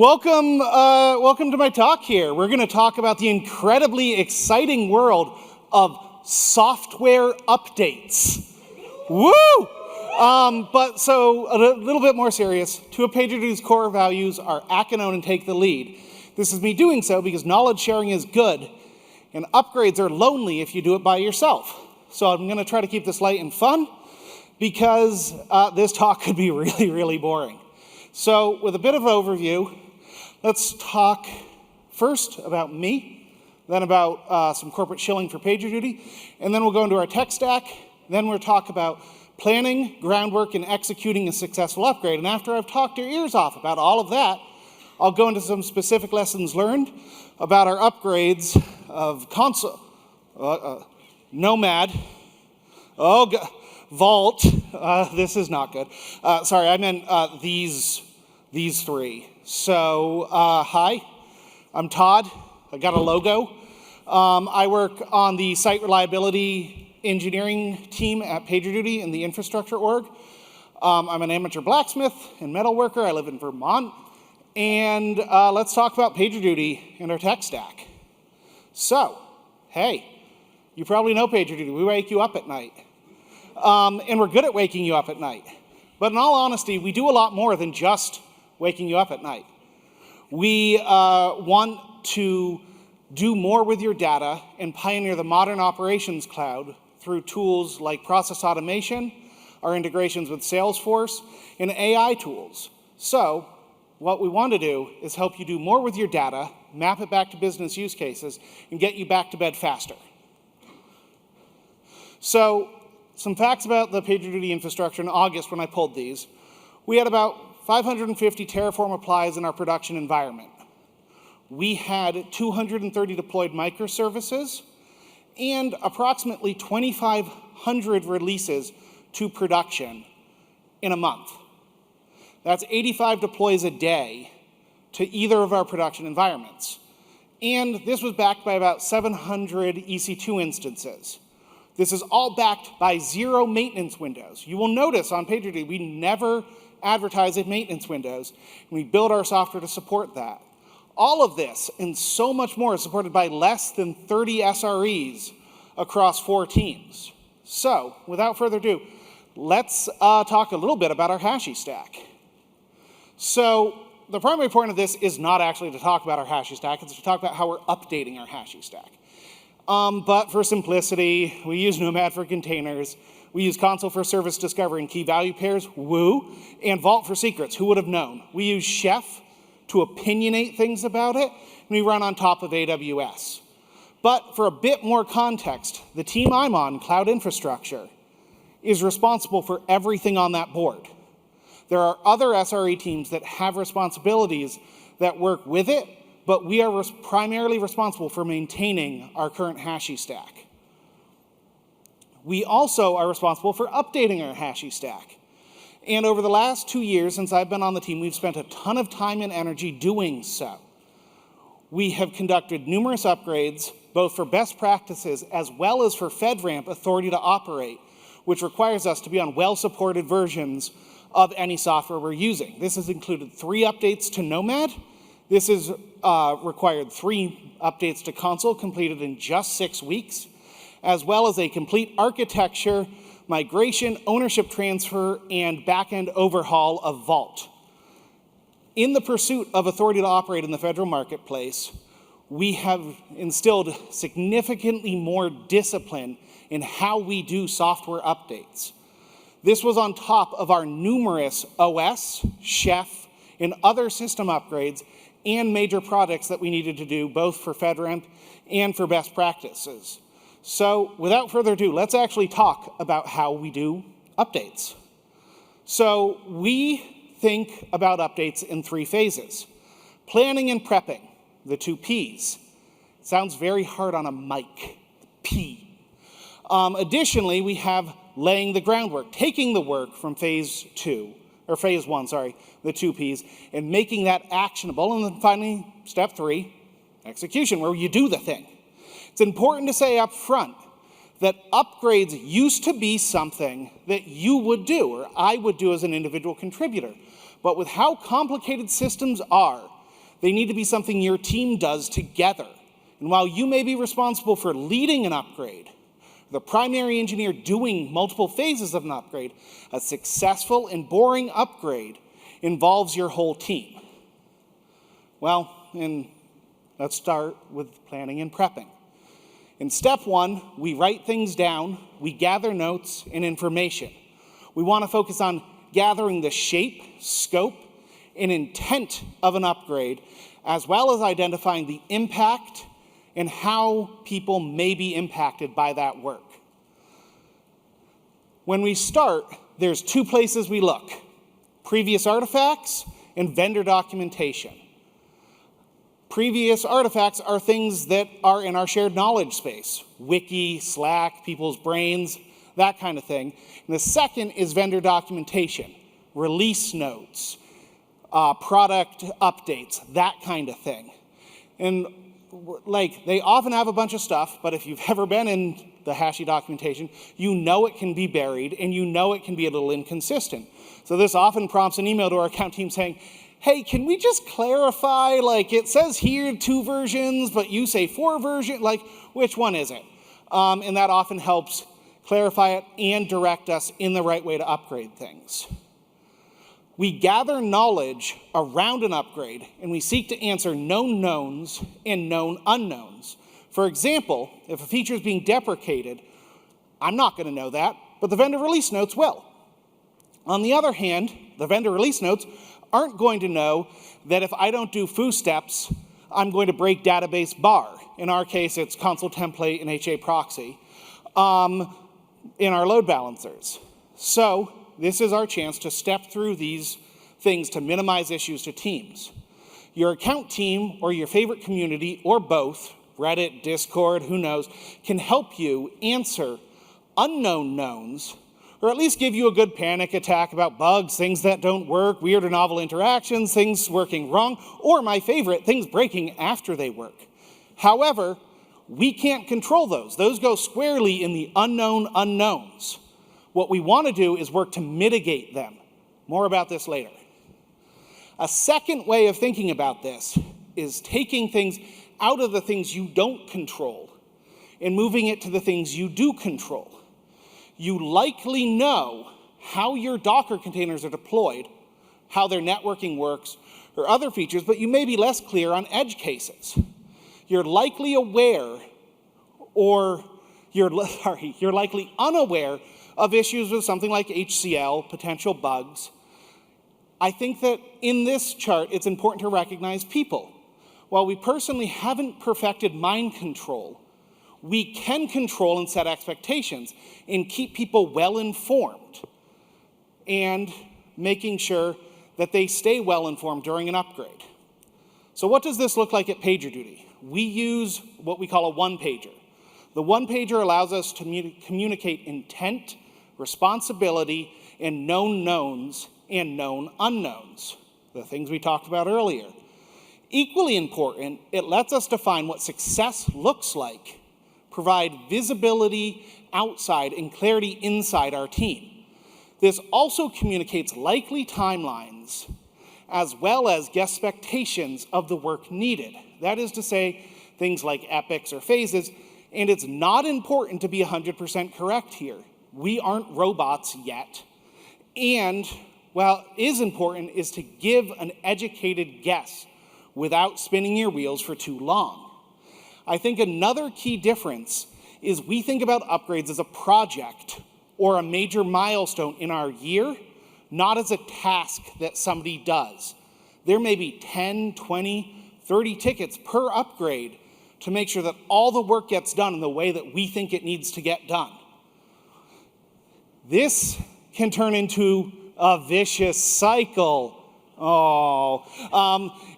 Welcome to my talk here. We're going to talk about the incredibly exciting world of software updates. Woo! But a little bit more serious, two of PagerDuty's core values are act and own and take the lead. This is me doing so because knowledge sharing is good, and upgrades are lonely if you do it by yourself. So I'm going to try to keep this light and fun because this talk could be really, really boring. So with a bit of overview, let's talk first about me, then about some corporate shilling for PagerDuty, and then we'll go into our tech stack. Then we'll talk about planning, groundwork, and executing a successful upgrade. And after I've talked your ears off about all of that, I'll go into some specific lessons learned about our upgrades of Consul, Nomad, Vault. This is not good. Sorry, I meant these three. So, hi, I'm Todd. I got a logo. I work on the site reliability engineering team at PagerDuty in the infrastructure org. I'm an amateur blacksmith and metal worker. I live in Vermont. And let's talk about PagerDuty and our tech stack. So, hey, you probably know PagerDuty. We wake you up at night. And we're good at waking you up at night. But in all honesty, we do a lot more than just waking you up at night. We want to do more with your data and pioneer the modern operations cloud through tools like process automation, our integrations with Salesforce, and AI tools. So what we want to do is help you do more with your data, map it back to business use cases, and get you back to bed faster. So some facts about the PagerDuty infrastructure in August when I pulled these. We had about 550 Terraform applies in our production environment. We had 230 deployed microservices and approximately 2,500 releases to production in a month. That's 85 deploys a day to either of our production environments. And this was backed by about 700 EC2 instances. This is all backed by 0 maintenance windows. You will notice on PagerDuty, we never advertise in maintenance windows, and we build our software to support that. All of this and so much more is supported by less than 30 SREs across 4 teams. So, without further ado, let's talk a little bit about our Hashi stack. So, the primary point of this is not actually to talk about our Hashi stack, it's to talk about how we're updating our Hashi stack. But for simplicity, we use Nomad for containers, we use Consul for service discovery and key value pairs, woo, and Vault for secrets, who would have known? We use Chef to opinionate things about it, and we run on top of AWS. But for a bit more context, the team I'm on, Cloud Infrastructure, is responsible for everything on that board. There are other SRE teams that have responsibilities that work with it, but we are primarily responsible for maintaining our current Hashi stack. We also are responsible for updating our Hashi stack. And over the last 2 years since I've been on the team, we've spent a ton of time and energy doing so. We have conducted numerous upgrades, both for best practices as well as for FedRAMP authority to operate, which requires us to be on well-supported versions of any software we're using. This has included 3 updates to Nomad. This has required 3 updates to Consul completed in just 6 weeks, as well as a complete architecture, migration, ownership transfer, and back-end overhaul of Vault. In the pursuit of authority to operate in the federal marketplace, we have instilled significantly more discipline in how we do software updates. This was on top of our numerous OS, Chef, and other system upgrades and major projects that we needed to do both for FedRAMP and for best practices. So without further ado, let's actually talk about how we do updates. So we think about updates in 3 phases. Planning and prepping, the 2 Ps. It sounds very hard on a mic, P. Additionally, we have laying the groundwork, taking the work from phase 1, the 2 Ps, and making that actionable. And then finally, step 3, execution, where you do the thing. It's important to say up front that upgrades used to be something that you would do, or I would do as an individual contributor. But with how complicated systems are, They need to be something your team does together. And while you may be responsible for leading an upgrade, the primary engineer doing multiple phases of an upgrade, a successful and boring upgrade involves your whole team. Well, and let's start with planning and prepping. In step 1, we write things down, we gather notes and information. We want to focus on gathering the shape, scope, and intent of an upgrade, as well as identifying the impact and how people may be impacted by that work. When we start, there's 2 places we look: previous artifacts and vendor documentation. Previous artifacts are things that are in our shared knowledge space: Wiki, Slack, people's brains, that kind of thing. And the second is vendor documentation, release notes, product updates, that kind of thing. And like, they often have a bunch of stuff, but if you've ever been in the Hashi documentation, you know it can be buried and you know it can be a little inconsistent. So this often prompts an email to our account team saying, hey, can we just clarify, like, it says here 2 versions, but you say 4 versions, like, which one is it? And that often helps clarify it and direct us in the right way to upgrade things. We gather knowledge around an upgrade, and we seek to answer known knowns and known unknowns. For example, if a feature is being deprecated, I'm not going to know that, but the vendor release notes will. On the other hand, the vendor release notes aren't going to know that if I don't do foo steps, I'm going to break database bar. In our case, it's Consul template and HA proxy in our load balancers. So this is our chance to step through these things to minimize issues to teams. Your account team or your favorite community or both, Reddit, Discord, who knows, can help you answer unknown knowns, or at least give you a good panic attack about bugs, things that don't work, weird or novel interactions, things working wrong, or my favorite, things breaking after they work. However, we can't control those. Those go squarely in the unknown unknowns. What we want to do is work to mitigate them. More about this later. A second way of thinking about this is taking things out of the things you don't control and moving it to the things you do control. You likely know how your Docker containers are deployed, how their networking works, or other features, but you may be less clear on edge cases. You're likely aware, or you're likely unaware of issues with something like HCL, potential bugs. I think that in this chart, it's important to recognize people. While we personally haven't perfected mind control, we can control and set expectations and keep people well informed and making sure that they stay well informed during an upgrade. So what does this look like at PagerDuty? We use what we call a one-pager. The one-pager allows us to communicate intent, responsibility, and known knowns and known unknowns, the things we talked about earlier. Equally important, it lets us define what success looks like, provide visibility outside and clarity inside our team. This also communicates likely timelines as well as expectations of the work needed. That is to say, things like epics or phases, and it's not important to be 100% correct here. We aren't robots yet. And while it is important is to give an educated guess without spinning your wheels for too long. I think another key difference is we think about upgrades as a project or a major milestone in our year, not as a task that somebody does. There may be 10, 20, 30 tickets per upgrade to make sure that all the work gets done in the way that we think it needs to get done. This can turn into a vicious cycle.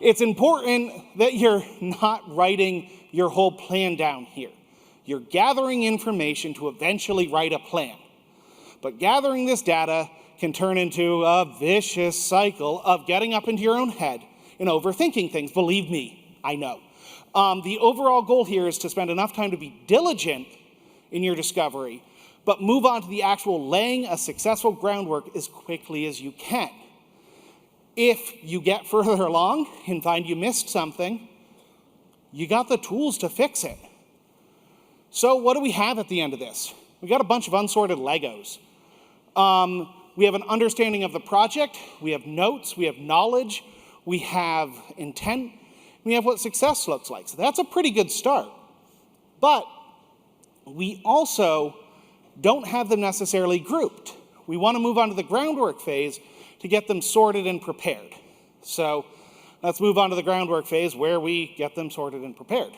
It's important that you're not writing your whole plan down here. You're gathering information to eventually write a plan. But gathering this data can turn into a vicious cycle of getting up into your own head and overthinking things. Believe me, I know. The overall goal here is to spend enough time to be diligent in your discovery, but move on to the actual laying a successful groundwork as quickly as you can. If you get further along and find you missed something, you got the tools to fix it. So what do we have at the end of this? We got a bunch of unsorted Legos. We have an understanding of the project, we have notes, we have knowledge, we have intent, we have what success looks like. So that's a pretty good start. But we also don't have them necessarily grouped. We want to move on to the groundwork phase to get them sorted and prepared. So let's move on to the groundwork phase where we get them sorted and prepared.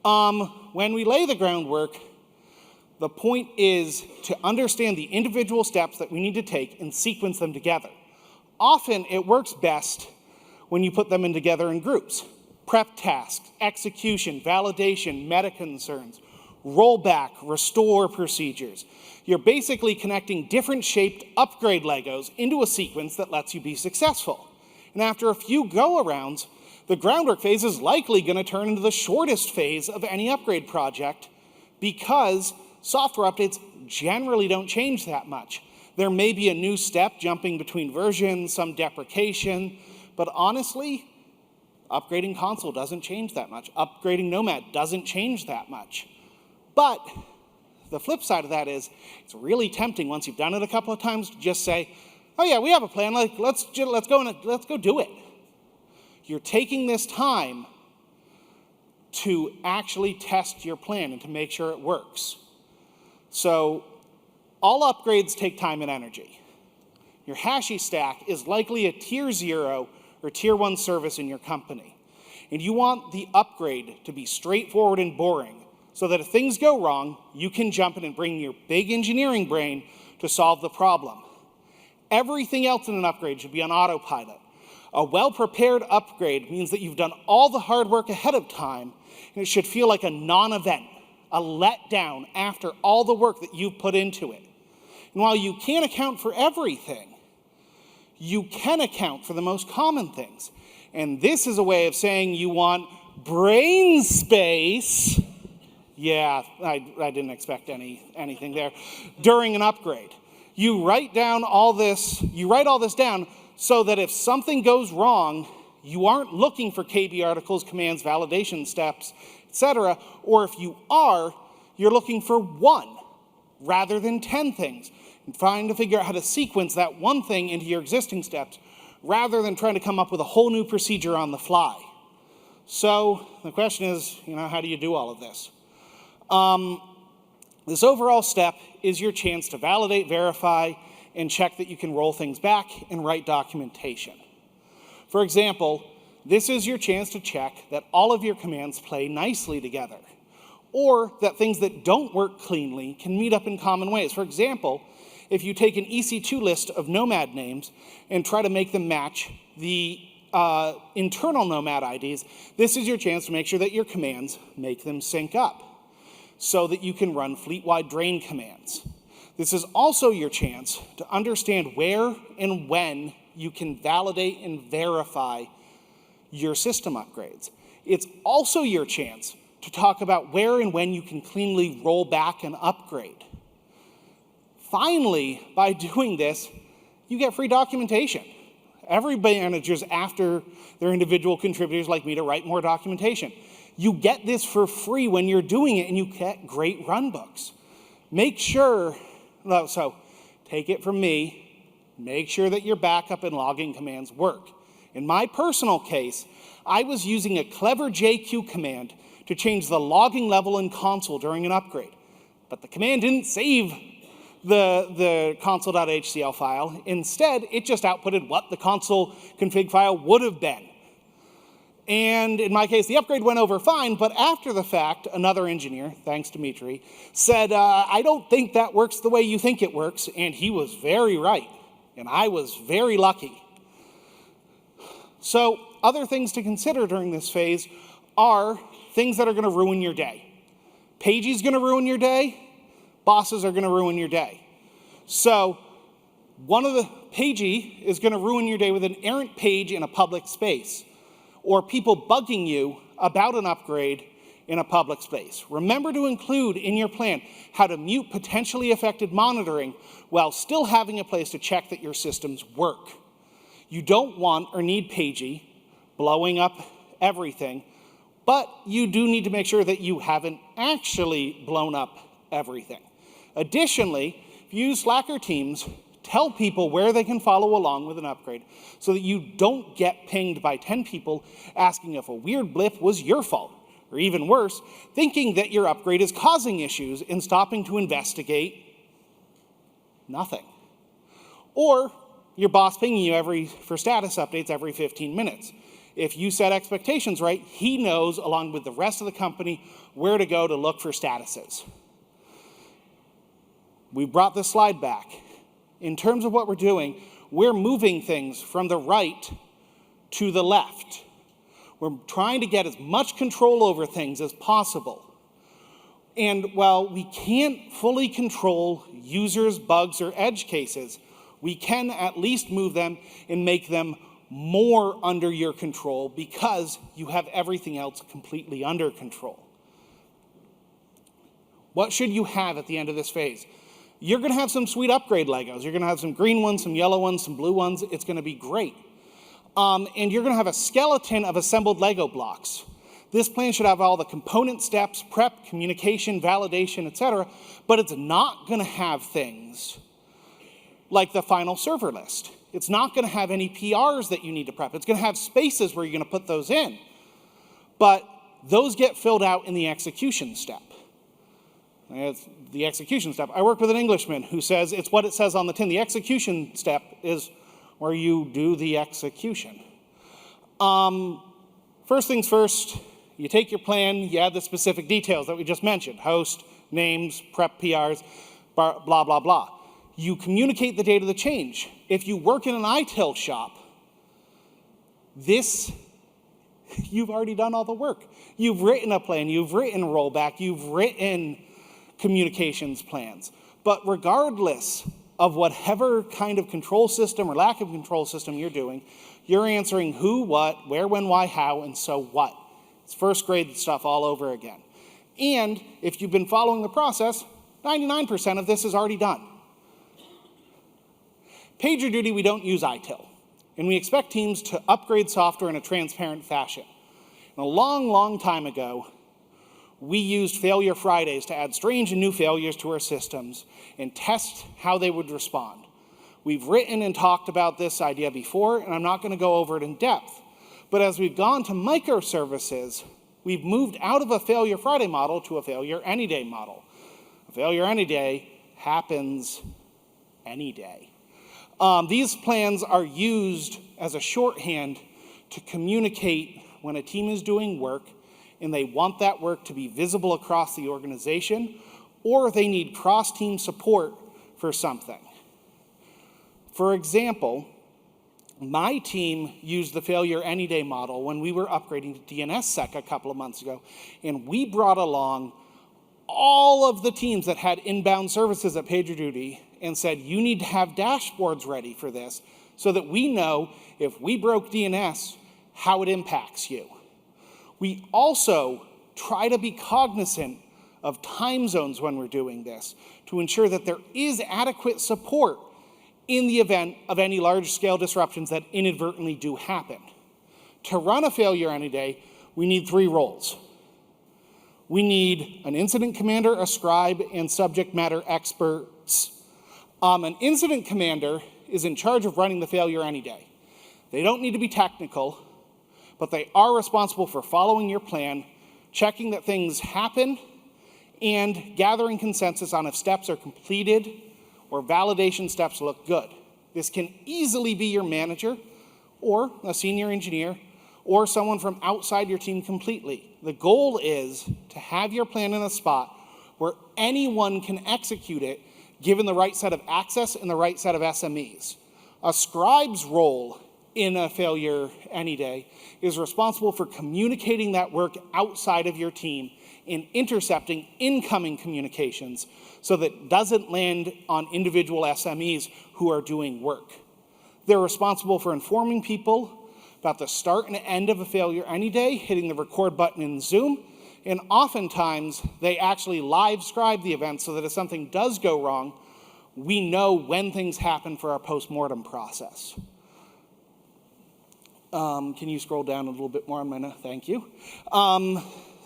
When we lay the groundwork, the point is to understand the individual steps that we need to take and sequence them together. Often it works best when you put them together in groups. Prep tasks, execution, validation, meta concerns, rollback, restore procedures. You're basically connecting different shaped upgrade Legos into a sequence that lets you be successful. And after a few go-arounds, the groundwork phase is likely going to turn into the shortest phase of any upgrade project because software updates generally don't change that much. There may be a new step jumping between versions, some deprecation, but honestly, upgrading Consul doesn't change that much. Upgrading Nomad doesn't change that much. But the flip side of that is it's really tempting once you've done it a couple of times to just say, oh yeah, we have a plan, let's go do it. You're taking this time to actually test your plan and to make sure it works. So all upgrades take time and energy. Your Hashi stack is likely a tier 0 or tier 1 service in your company. And you want the upgrade to be straightforward and boring so that if things go wrong, you can jump in and bring your big engineering brain to solve the problem. Everything else in an upgrade should be on autopilot. A well-prepared upgrade means that you've done all the hard work ahead of time, and it should feel like a non-event, a letdown after all the work that you've put into it. And while you can't account for everything, you can account for the most common things. And this is a way of saying you want brain space. Yeah, I didn't expect anything there. During an upgrade. You write all this down so that if something goes wrong, you aren't looking for KB articles, commands, validation steps, etc. Or if you are, you're looking for one rather than 10 things. And trying to figure out how to sequence that one thing into your existing steps rather than trying to come up with a whole new procedure on the fly. So the question is, how do you do all of this? This overall step is your chance to validate, verify, and check that you can roll things back and write documentation. For example, this is your chance to check that all of your commands play nicely together, or that things that don't work cleanly can meet up in common ways. For example, if you take an EC2 list of Nomad names and try to make them match the internal Nomad IDs, this is your chance to make sure that your commands make them sync up so that you can run fleet-wide drain commands. This is also your chance to understand where and when you can validate and verify your system upgrades. It's also your chance to talk about where and when you can cleanly roll back an upgrade. Finally, by doing this, you get free documentation. Everybody manages after their individual contributors like me to write more documentation. You get this for free when you're doing it, and you get great runbooks. Make sure, so take it from me, make sure that your backup and logging commands work. In my personal case, I was using a clever JQ command to change the logging level in Consul during an upgrade. But the command didn't save the console.htcl file. Instead, it just outputted what the Consul config file would have been. And in my case, the upgrade went over fine, but after the fact, another engineer, thanks Dimitri, said, I don't think that works the way you think it works, and he was very right, and I was very lucky. So other things to consider during this phase are things that are going to ruin your day. Pagey's going to ruin your day. Bosses are going to ruin your day. So Pagey is going to ruin your day with an errant page in a public space, or people bugging you about an upgrade in a public space. Remember to include in your plan how to mute potentially affected monitoring while still having a place to check that your systems work. You don't want or need Pagey blowing up everything, but you do need to make sure that you haven't actually blown up everything. Additionally, if you use Slack or Teams, tell people where they can follow along with an upgrade so that you don't get pinged by 10 people asking if a weird blip was your fault, or even worse, thinking that your upgrade is causing issues and stopping to investigate nothing. Or your boss pinging you for status updates every 15 minutes. If you set expectations right, he knows, along with the rest of the company, where to go to look for statuses. We brought this slide back. In terms of what we're doing, we're moving things from the right to the left. We're trying to get as much control over things as possible. And while we can't fully control users, bugs, or edge cases, we can at least move them and make them more under your control because you have everything else completely under control. What should you have at the end of this phase? You're going to have some sweet upgrade Legos. You're going to have some green ones, some yellow ones, some blue ones. It's going to be great. And you're going to have a skeleton of assembled Lego blocks. This plan should have all the component steps, prep, communication, validation, etc., but it's not going to have things like the final server list. It's not going to have any PRs that you need to prep. It's going to have spaces where you're going to put those in. But those get filled out in the execution step. It's the execution step. I work with an Englishman who says it's what it says on the tin. The execution step is where you do the execution. First things first, you take your plan, you add the specific details that we just mentioned, host, names, prep PRs, blah, blah, blah. You communicate the date of the change. If you work in an ITIL shop, you've already done all the work. You've written a plan, you've written rollback, you've written communications plans. But regardless of whatever kind of control system or lack of control system you're doing, you're answering who, what, where, when, why, how, and so what. It's first grade stuff all over again. And if you've been following the process, 99% of this is already done. PagerDuty, we don't use ITIL, and we expect teams to upgrade software in a transparent fashion. And a long, long time ago, we used Failure Fridays to add strange and new failures to our systems and test how they would respond. We've written and talked about this idea before, and I'm not going to go over it in depth. But as we've gone to microservices, we've moved out of a Failure Friday model to a Failure Any Day model. A Failure Any Day happens any day. These plans are used as a shorthand to communicate when a team is doing work and they want that work to be visible across the organization, or they need cross-team support for something. For example, my team used the Failure Any Day model when we were upgrading to DNSSEC a couple of months ago, and we brought along all of the teams that had inbound services at PagerDuty and said, you need to have dashboards ready for this so that we know if we broke DNS, how it impacts you. We also try to be cognizant of time zones when we're doing this to ensure that there is adequate support in the event of any large-scale disruptions that inadvertently do happen. To run a Failure Any Day, we need 3 roles. We need an incident commander, a scribe, and subject matter experts. An incident commander is in charge of running the Failure Any Day. They don't need to be technical, but they are responsible for following your plan, checking that things happen, and gathering consensus on if steps are completed or validation steps look good. This can easily be your manager or a senior engineer or someone from outside your team completely. The goal is to have your plan in a spot where anyone can execute it given the right set of access and the right set of SMEs. A scribe's role in a Failure Any Day is responsible for communicating that work outside of your team and intercepting incoming communications so that it doesn't land on individual SMEs who are doing work. They're responsible for informing people about the start and end of a Failure Any Day, hitting the record button in Zoom, and oftentimes they actually live scribe the event so that if something does go wrong, we know when things happen for our post-mortem process. Can you scroll down a little bit more on my note? Thank you.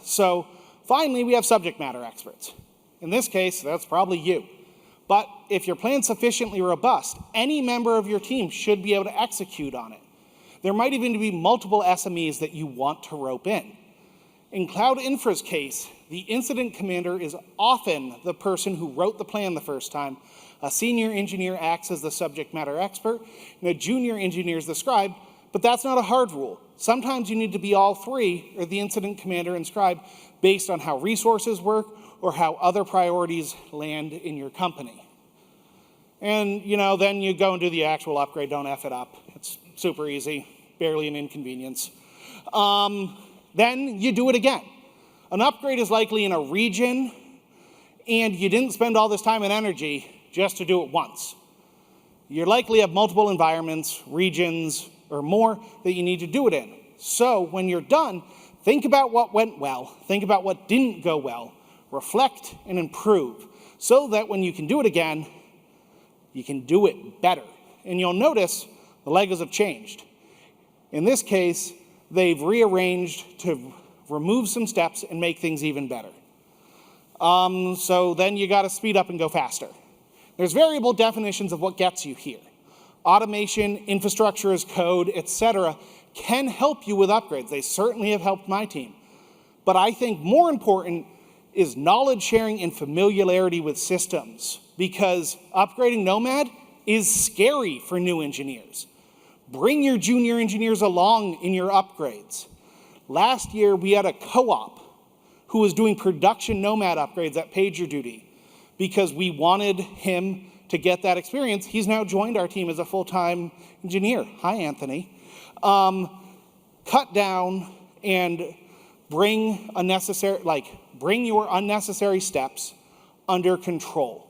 So finally, we have subject matter experts. In this case, that's probably you. But if your plan's sufficiently robust, any member of your team should be able to execute on it. There might even be multiple SMEs that you want to rope in. In Cloud Infra's case, the incident commander is often the person who wrote the plan the first time. A senior engineer acts as the subject matter expert, and a junior engineer is the scribe, but that's not a hard rule. Sometimes you need to be all three, or the incident commander and scribe, based on how resources work or how other priorities land in your company. And then you go and do the actual upgrade, don't F it up. It's super easy, barely an inconvenience. Then you do it again. An upgrade is likely in a region, and you didn't spend all this time and energy just to do it once. You likely have multiple environments, regions, or more that you need to do it in. So when you're done, think about what went well, think about what didn't go well, reflect and improve, so that when you can do it again, you can do it better. And you'll notice the Legos have changed. In this case, they've rearranged to remove some steps and make things even better. So then you got to speed up and go faster. There's variable definitions of what gets you here. Automation, infrastructure as code, etc. can help you with upgrades. They certainly have helped my team. But I think more important is knowledge sharing and familiarity with systems, because upgrading Nomad is scary for new engineers. Bring your junior engineers along in your upgrades. Last year, we had a co-op who was doing production Nomad upgrades at PagerDuty because we wanted him to get that experience. He's now joined our team as a full-time engineer. Hi, Anthony. Cut down and bring your unnecessary steps under control.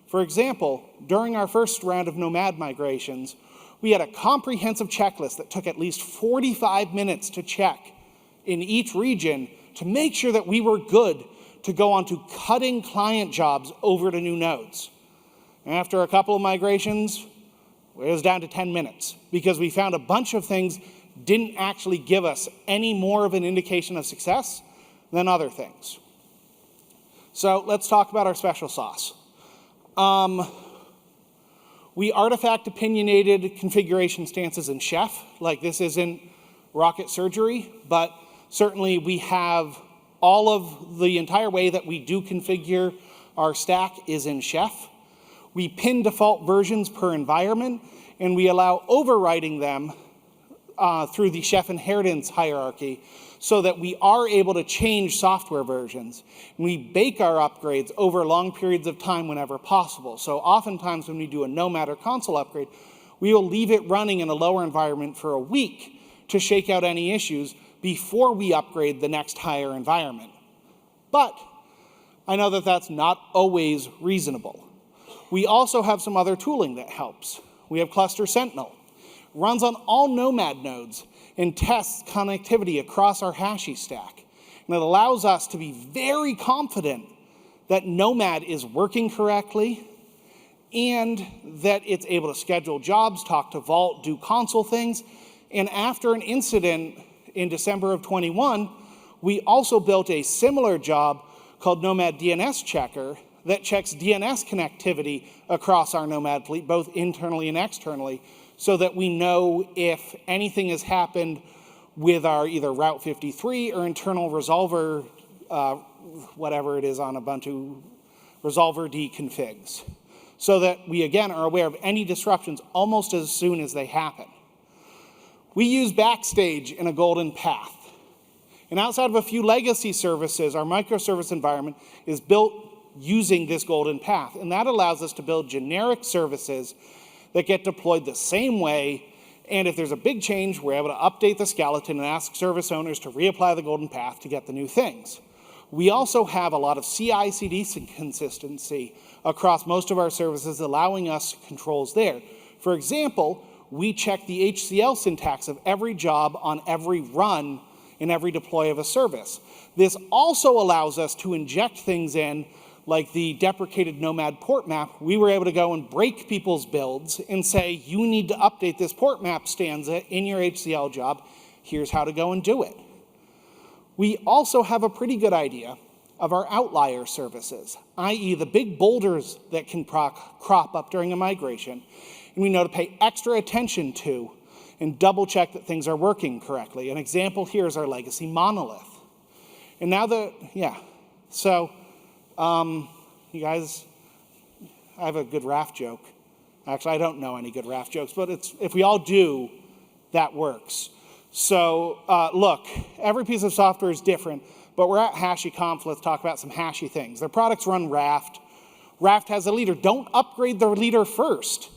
For example, during our first round of Nomad migrations, we had a comprehensive checklist that took at least 45 minutes to check in each region to make sure that we were good to go on to cutting client jobs over to new nodes. And after a couple of migrations, it was down to 10 minutes because we found a bunch of things didn't actually give us any more of an indication of success than other things. So let's talk about our special sauce. We artifact opinionated configuration stances in Chef. Like, this isn't rocket surgery, but certainly we have all of the entire way that we do configure our stack is in Chef. We pin default versions per environment, and we allow overriding them through the Chef inheritance hierarchy so that we are able to change software versions. And we bake our upgrades over long periods of time whenever possible. So oftentimes when we do a Nomad or Consul upgrade, we will leave it running in a lower environment for a week to shake out any issues before we upgrade the next higher environment. But I know that that's not always reasonable. We also have some other tooling that helps. We have Cluster Sentinel. Runs on all Nomad nodes and tests connectivity across our Hashi stack. And it allows us to be very confident that Nomad is working correctly and that it's able to schedule jobs, talk to Vault, do Consul things. And after an incident in December of 21, we also built a similar job called Nomad DNS Checker that checks DNS connectivity across our Nomad fleet, both internally and externally, so that we know if anything has happened with our either Route 53 or internal resolver, whatever it is on Ubuntu, resolver deconfigs, so that we, again, are aware of any disruptions almost as soon as they happen. We use Backstage in a golden path. And outside of a few legacy services, our microservice environment is built using this golden path. And that allows us to build generic services that get deployed the same way. And if there's a big change, we're able to update the skeleton and ask service owners to reapply the golden path to get the new things. We also have a lot of CI/CD consistency across most of our services, allowing us controls there. For example, we check the HCL syntax of every job on every run in every deploy of a service. This also allows us to inject things in like the deprecated Nomad port map, we were able to go and break people's builds and say, you need to update this port map stanza in your HCL job. Here's how to go and do it. We also have a pretty good idea of our outlier services, i.e. the big boulders that can crop up during a migration, and we know to pay extra attention to and double check that things are working correctly. An example here is our legacy monolith. And now so you guys, I have a good Raft joke. Actually, I don't know any good Raft jokes, but if we all do, that works. So look, every piece of software is different, but we're at HashiCorp. Let's talk about some Hashi things. Their products run Raft. Raft has a leader. Don't upgrade their leader first.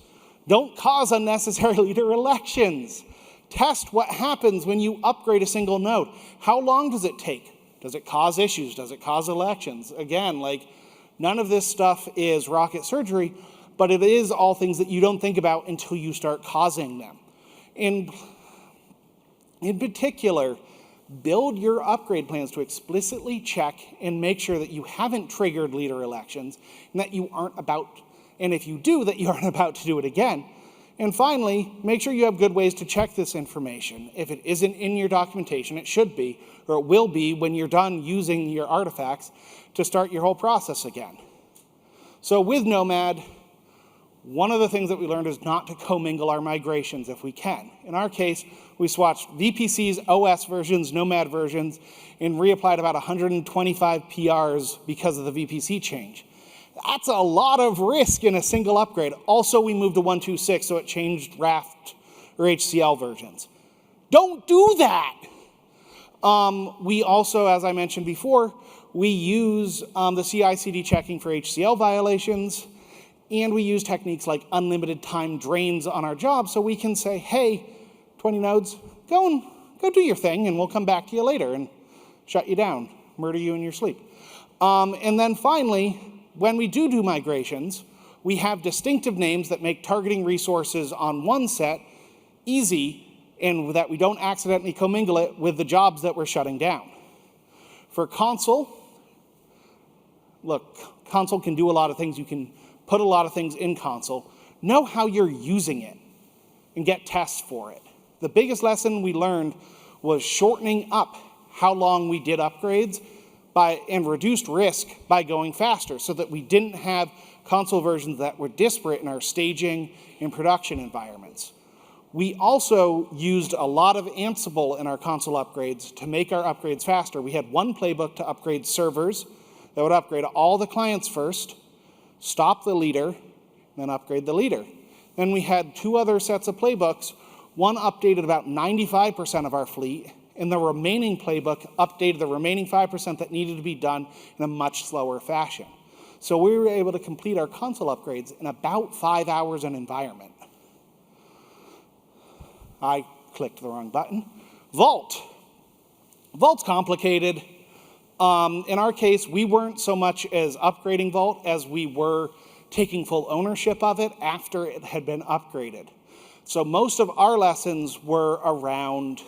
Don't cause unnecessary leader elections. Test what happens when you upgrade a single node. How long does it take? Does it cause issues? Does it cause elections? Again, like, none of this stuff is rocket surgery, but it is all things that you don't think about until you start causing them. And in particular, build your upgrade plans to explicitly check and make sure that you haven't triggered leader elections and that you aren't about, and if you do, that you aren't about to do it again. And finally, make sure you have good ways to check this information. If it isn't in your documentation, it should be, or it will be when you're done using your artifacts to start your whole process again. So with Nomad, one of the things that we learned is not to commingle our migrations if we can. In our case, we swatched VPCs, OS versions, Nomad versions, and reapplied about 125 PRs because of the VPC change. That's a lot of risk in a single upgrade. Also, we moved to 1.2.6, so it changed Raft or HCL versions. Don't do that. We also, as I mentioned before, we use the CI/CD checking for HCL violations, and we use techniques like unlimited time drains on our job, so we can say, hey, 20 nodes, go do your thing, and we'll come back to you later and shut you down, murder you in your sleep. And then finally, when we do migrations, we have distinctive names that make targeting resources on one set easy, and that we don't accidentally commingle it with the jobs that we're shutting down. For Consul, look, Consul can do a lot of things. You can put a lot of things in Consul. Know how you're using it and get tests for it. The biggest lesson we learned was shortening up how long we did upgrades and reduced risk by going faster so that we didn't have Consul versions that were disparate in our staging and production environments. We also used a lot of Ansible in our Consul upgrades to make our upgrades faster. We had one playbook to upgrade servers that would upgrade all the clients first, stop the leader, and then upgrade the leader. Then we had two other sets of playbooks. One updated about 95% of our fleet, and the remaining playbook updated the remaining 5% that needed to be done in a much slower fashion. So we were able to complete our Consul upgrades in about 5 hours an environment. I clicked the wrong button. Vault. Vault's complicated. In our case, we weren't so much as upgrading Vault as we were taking full ownership of it after it had been upgraded. So most of our lessons were around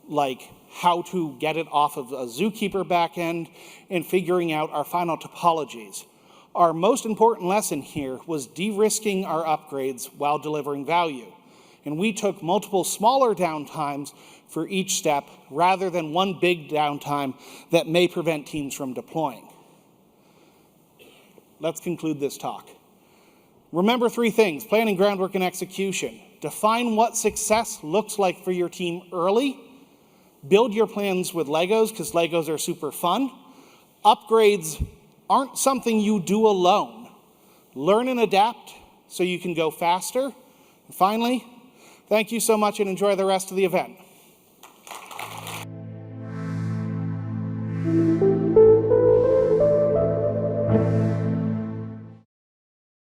like how to get it off of a Zookeeper backend and figuring out our final topologies. Our most important lesson here was de-risking our upgrades while delivering value. And we took multiple smaller downtimes for each step rather than one big downtime that may prevent teams from deploying. Let's conclude this talk. Remember 3 things: planning, groundwork, and execution. Define what success looks like for your team early. Build your plans with Legos, because Legos are super fun. Upgrades aren't something you do alone. Learn and adapt so you can go faster. And finally, thank you so much and enjoy the rest of the event.